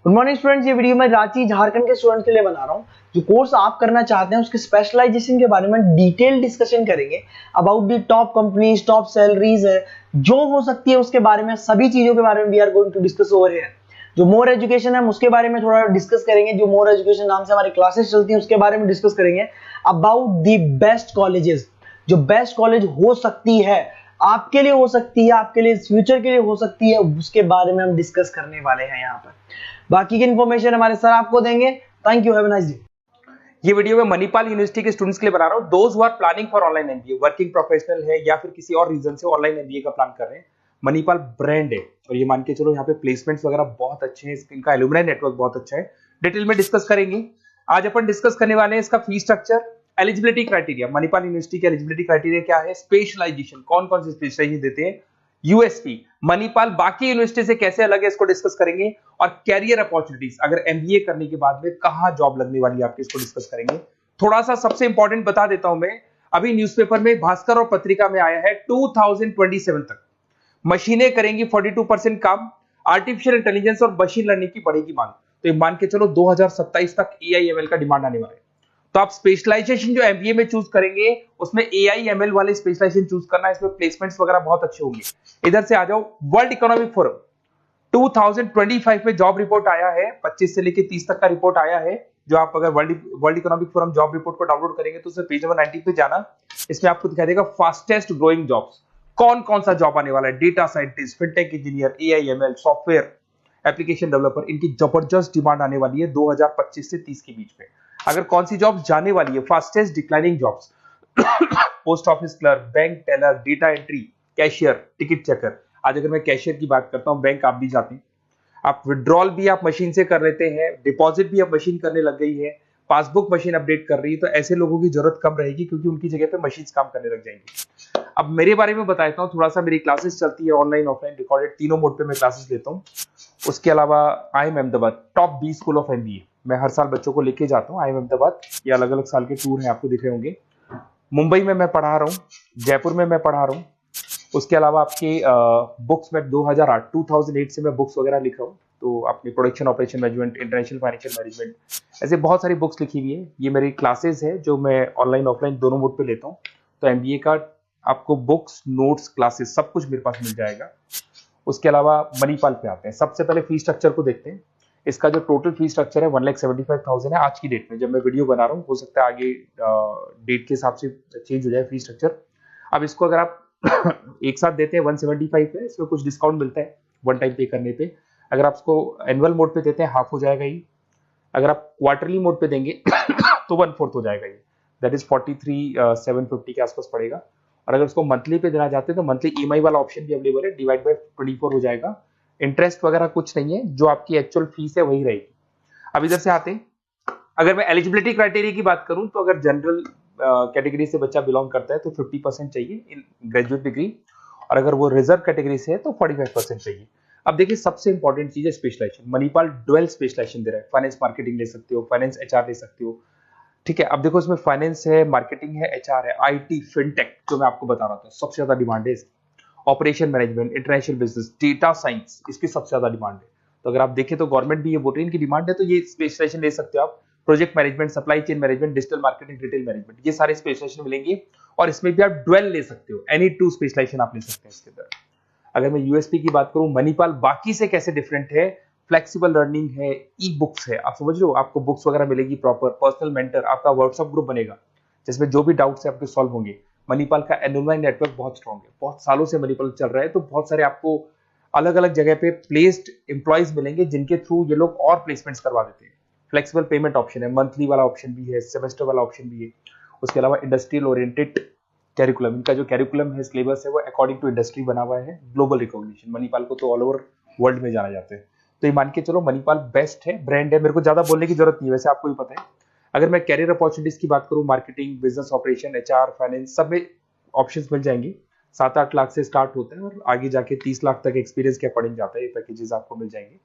Good morning students, ये video मैं रांची झारखंड के स्टूडेंट्स के लिए बना रहा हूँ। जो कोर्स आप करना चाहते हैं उसके स्पेशलाइजेशन के बारे में डिटेल डिस्कशन करेंगे। About the top companies, top salaries है, जो हो सकती है उसके बारे में, सभी चीजों के बारे में we are going to discuss over here. जो मोर एजुकेशन है उसके बारे में थोड़ा डिस्कस करेंगे। जो मोर एजुकेशन नाम से हमारी क्लासेस चलती हैं उसके बारे में डिस्कस करेंगे। अबाउट दी बेस्ट कॉलेजेस, जो बेस्ट कॉलेज हो सकती है, आपके लिए हो सकती है, आपके लिए फ्यूचर के लिए हो सकती है, उसके बारे में हम डिस्कस करने वाले हैं यहाँ पर। बाकी की इन्फॉर्मेशन हमारे सर आपको देंगे। Thank you, have a nice day. ये वीडियो मैं मणिपाल यूनिवर्सिटी के स्टूडेंट्स के लिए बना रहा हूँ। Those who are planning for online MBA, working professional है या फिर किसी और रीजन से ऑनलाइन एमबीए का प्लान कर रहे हैं। मणिपाल ब्रांड है और ये मान के चलो यहाँ पे प्लेसमेंट्स वगैरह बहुत अच्छे हैं, इनका एलुमनाई नेटवर्क बहुत अच्छा है। डिटेल में डिस्कस करेंगे। आज अपन डिस्कस करने वाले हैं इसका fees structure, eligibility criteria, Manipal university के एलिजिबिलिटी क्राइटेरिया क्या है, स्पेशलाइजेशन, कौन कौन से स्पेशलाइजेशन देते हैं, यूएसपी, मणिपाल बाकी यूनिवर्सिटी से कैसे अलग है इसको डिस्कस करेंगे, और कैरियर अपॉर्चुनिटीज, अगर एमबीए करने के बाद में कहां जॉब लगने वाली है आपकी, इसको डिस्कस करेंगे। थोड़ा सा सबसे इंपॉर्टेंट बता देता हूं मैं, अभी न्यूज़पेपर में, भास्कर और पत्रिका में आया है 2027 तक मशीनें करेंगी 42% काम, आर्टिफिशियल इंटेलिजेंस और मशीन लर्निंग की बढ़ेगी मांग। तो ये मान के चलो 2027 तक एआईएमएल का डिमांड आने वाला है। तो आप स्पेशलाइजेशन जो एमबीए में चूज करेंगे उसमें एआईएमएल वाले स्पेशलाइजेशन चूज करना, इसमें प्लेसमेंट्स वगैरह बहुत अच्छे होंगे। इधर से आ जाओ, वर्ल्ड इकोनॉमिक फोरम 2025 में जॉब रिपोर्ट आया है, 25 से लेके 30 तक का रिपोर्ट आया है। जो आप अगर world economic forum job report को डाउनलोड करेंगे तो उसमें पेज नंबर 90 पे जाना, इसमें आपको दिखाई देगा फास्टेस्ट ग्रोइंग जॉब्स, कौन कौन सा जॉब आने वाला है, data scientist, fintech engineer, AIML, software application developer, इनकी जबरदस्त डिमांड आने वाली है 2025 से 30 के बीच में। अगर कौन सी जॉब जाने वाली है, fastest declining jobs, post office clerk, bank teller, data entry, cashier, ticket checker. आज अगर मैं कैशियर की बात करता हूं, बैंक आप भी जाते हैं, आप विड्रॉल भी आप मशीन से कर लेते हैं, डिपॉजिट भी अब मशीन करने लग गई है, पासबुक मशीन अपडेट कर रही है, तो ऐसे लोगों की जरूरत कम रहेगी क्योंकि उनकी जगह पे मशीन काम करने लग जाएंगी। अब मेरे बारे में बताता हूँ थोड़ा सा, मेरी क्लासेस चलती है ऑनलाइन ऑफलाइन रिकॉर्डेड, तीनों मोड पे मैं क्लासेस लेता हूँ। उसके अलावा IIM Ahmedabad top 20 school of MBA, मैं हर साल बच्चों को लेके जाता हूँ IIM अहमदाबाद। ये अलग अलग साल के टूर हैं, आपको दिख रहे होंगे। मुंबई में मैं पढ़ा रहा हूँ, जयपुर में मैं पढ़ा रहा हूँ। उसके अलावा आपके बुक्स में 2008 से मैं बुक्स वगैरह लिख रहा हूँ, तो अपनी production operation management, international financial management, ऐसे बहुत सारी बुक्स लिखी हुई है। ये मेरी क्लासेस है जो मैं ऑनलाइन ऑफलाइन दोनों मोड पे लेता हूँ। तो एमबीए का आपको बुक्स, नोट्स, क्लासेस सब कुछ मेरे पास मिल जाएगा। उसके अलावा मणिपाल पे आते हैं। सबसे पहले फीस स्ट्रक्चर को देखते हैं। इसका जो टोटल फीस स्ट्रक्चर है 1,75,000 है आज की डेट में, जब मैं वीडियो बना रहा हूँ। हो सकता है आगे डेट के हिसाब से चेंज हो जाए फीस स्ट्रक्चर। अब इसको अगर आप एक साथ देते हैं 175 है, इसमें कुछ डिस्काउंट मिलता है वन टाइम पे करने पे। अगर आप इसको एनुअल मोड पे देते हैं हाफ हो जाएगा ये। अगर आप क्वार्टरली मोड पे देंगे तो 1/4 हो जाएगा ये, दैट इज 43,750 के आसपास पड़ेगा। और अगर उसको मंथली पे देना चाहते हैं तो मंथली ईएमआई वाला ऑप्शन भी अवेलेबल है, डिवाइड बाय 24 हो जाएगा। इंटरेस्ट वगैरह कुछ नहीं है, जो आपकी एक्चुअल फीस है वही रहेगी। अब इधर से आते हैं, अगर मैं एलिजिबिलिटी क्राइटेरिया की बात करूं तो अगर जनरल कैटेगरी से बच्चा बिलोंग करता है तो 50% चाहिए इन ग्रेजुएट डिग्री, और अगर वो रिजर्व कैटेगरी से है तो 45% चाहिए। अब देखिए, सबसे इंपॉर्टेंट चीज है स्पेशलाइजेशन। मणिपाल डुअल स्पेशलाइजेशन दे रहा है, फाइनेंस मार्केटिंग ले सकते हो, फाइनेंस एचआर ले सकते हो, ठीक है। अब देखो, इसमें फाइनेंस है, मार्केटिंग है, एचआर है, आईटी, फिनटेक, जो मैं आपको बता रहा था सबसे ज्यादा डिमांड है इसकी। Operation management, international business, data science, इसकी सबसे ज्यादा डिमांड है। तो अगर आप देखें तो गवर्नमेंट भी ये बोल रही है इनकी डिमांड है, तो ये स्पेशलाइजेशन ले सकते हो आप। Project management, supply chain management, digital marketing, retail management, ये सारे स्पेशलाइजेशन मिलेंगे। और इसमें भी आप डुअल ले सकते हो, एनी टू स्पेशलाइजेशन आप ले सकते हैं इसके अंदर। अगर मैं यूएसपी की बात करूं, मणिपाल बाकी से कैसे डिफरेंट है, फ्लेक्सिबल लर्निंग है, ई बुक्स है, आप समझ लो, आपको बुक्स वगैरह मिलेगी प्रॉपर, पर्सनल मेंटर, आपका व्हाट्सएप ग्रुप बनेगा जिसमें जो भी डाउट्स है आपके सॉल्व होंगे। मणिपाल का एलुमनाई नेटवर्क बहुत स्ट्रॉन्ग है, बहुत सालों से मणिपाल चल रहा है, तो बहुत सारे आपको अलग अलग जगह पे प्लेस्ड एम्प्लॉयज मिलेंगे जिनके थ्रू ये लोग और प्लेसमेंट्स करवा देते हैं। फ्लेक्सिबल पेमेंट ऑप्शन है, मंथली वाला ऑप्शन भी है, सेमेस्टर वाला ऑप्शन भी है। उसके अलावा इंडस्ट्रियल ओरिएंटेड कैरिकुलम, इनका जो कैरिकुलम है, सिलेबस है, वो अकॉर्डिंग टू इंडस्ट्री बना हुआ है। ग्लोबल रिकॉग्निशन, मणिपाल को तो ऑल ओवर वर्ल्ड में जाना जाता है। तो ये मान के चलो मणिपाल बेस्ट है, ब्रांड है, मेरे को ज्यादा बोलने की जरूरत नहीं है, वैसे आपको भी पता है। अगर मैं कैरियर अपॉर्चुनिटीज की बात करूं, marketing, business operation, HR, finance, सब में ऑप्शंस मिल जाएंगे। 7-8 लाख से स्टार्ट होता है और आगे जाके 30 लाख तक एक्सपीरियंस के अकॉर्डिंग जाता है, ये पैकेजेस आपको मिल जाएंगे।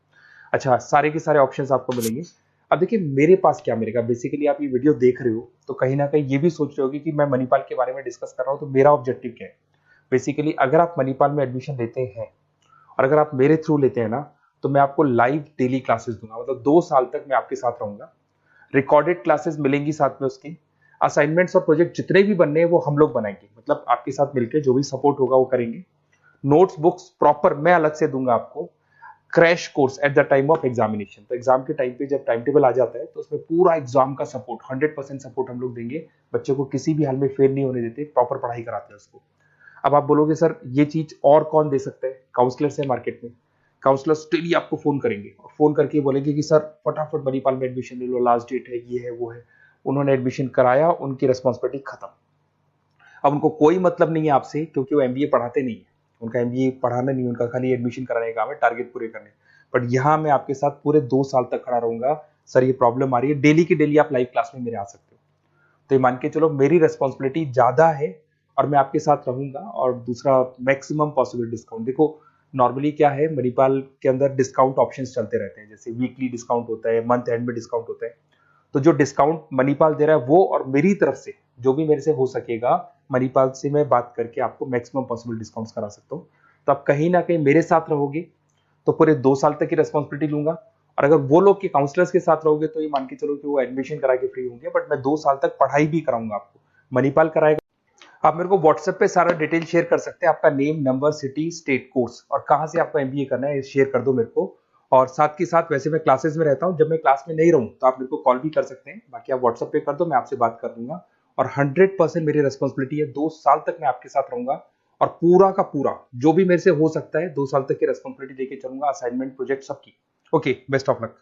अच्छा, सारे के सारे ऑप्शंस आपको मिलेंगे। अब देखिए, मेरे पास क्या मिलेगा। बेसिकली आप ये वीडियो देख रहे हो तो कहीं ना कहीं ये भी सोच रहे होगे कि मैं मणिपाल के बारे में डिस्कस कर रहा हूँ, तो मेरा ऑब्जेक्टिव क्या है। बेसिकली अगर आप मणिपाल में एडमिशन लेते हैं और अगर आप मेरे थ्रू लेते हैं ना, तो मैं आपको लाइव डेली क्लासेस दूंगा, मतलब 2 साल तक मैं आपके साथ रहूंगा। रिकॉर्डेड क्लासेस मिलेंगी साथ में, उसकी असाइनमेंट्स और प्रोजेक्ट जितने भी बनने हैं वो हम लोग बनाएंगे, मतलब आपके साथ मिलकर जो भी सपोर्ट होगा वो करेंगे। नोट्स बुक्स प्रॉपर मैं अलग से दूंगा आपको। Crash course at the time of examination, तो एग्जाम के टाइम पे जब टाइम टेबल आ जाता है तो उसमें पूरा एग्जाम का सपोर्ट 100% सपोर्ट हम लोग देंगे। बच्चे को किसी भी हाल में फेल नहीं होने देते, प्रॉपर पढ़ाई कराते हैं उसको। अब आप बोलोगे सर ये चीज और कौन दे सकता है? काउंसलर्स है मार्केट में, काउंसलर्स डेली आपको फोन करेंगे और फोन करके बोलेंगे कि सर फटाफट मणिपाल में एडमिशन ले लो, लास्ट डेट है, ये है वो है। उन्होंने एडमिशन कराया, उनकी रिस्पॉन्सिबिलिटी खत्म। अब उनको कोई मतलब नहीं है आपसे, क्योंकि वो एमबीए पढ़ाते नहीं है, उनका एमबीए पढ़ाना नहीं, उनका खाली एडमिशन कराने का काम है, टारगेट पूरे करने। बट यहाँ मैं आपके साथ पूरे 2 साल तक खड़ा रहूंगा। सर ये प्रॉब्लम आ रही है, डेली की डेली आप लाइव क्लास में मेरे आ सकते हो। तो ये मान के चलो मेरी रेस्पॉन्सिबिलिटी ज्यादा है और मैं आपके साथ रहूंगा। और दूसरा, मैक्सिमम पॉसिबल डिस्काउंट। देखो नॉर्मली क्या है, मणिपाल के अंदर डिस्काउंट ऑप्शंस चलते रहते हैं, जैसे वीकली डिस्काउंट होता है, मंथ एंड में डिस्काउंट होता है। तो जो डिस्काउंट मणिपाल दे रहा है वो, और मेरी तरफ से जो भी मेरे से हो सकेगा, मणिपाल से मैं बात करके आपको मैक्सिमम पॉसिबल डिस्काउंट्स करा सकता हूँ। तो आप कहीं ना कहीं मेरे साथ रहोगे तो पूरे 2 साल तक की रेस्पॉन्सिबिलिटी लूंगा। और अगर वो लोग के काउंसलर्स के साथ रहोगे तो ये मान के चलो कि वो एडमिशन करा के फ्री होंगे, बट मैं 2 साल तक पढ़ाई भी कराऊंगा आपको, मणिपाल कराएगा। आप मेरे को व्हाट्सएप पे सारा डिटेल शेयर कर सकते हैं, आपका name, number, city, state, course और कहाँ से आपको एमबीए करना है, शेयर कर दो मेरे को। और साथ के साथ वैसे मैं क्लासेस में रहता हूँ, जब मैं क्लास में नहीं रहूँ तो आप मेरे को कॉल भी कर सकते हैं, बाकी आप व्हाट्सएप पे कर दो, मैं आपसे बात कर दूंगा। और 100% मेरी रेस्पॉन्सिबिलिटी है, 2 साल तक मैं आपके साथ रहूंगा और पूरा का पूरा जो भी मेरे से हो सकता है 2 साल तक की रेस्पॉन्सिबिलिटी लेके चलूंगा, असाइनमेंट, प्रोजेक्ट सबकी। Okay, best of luck.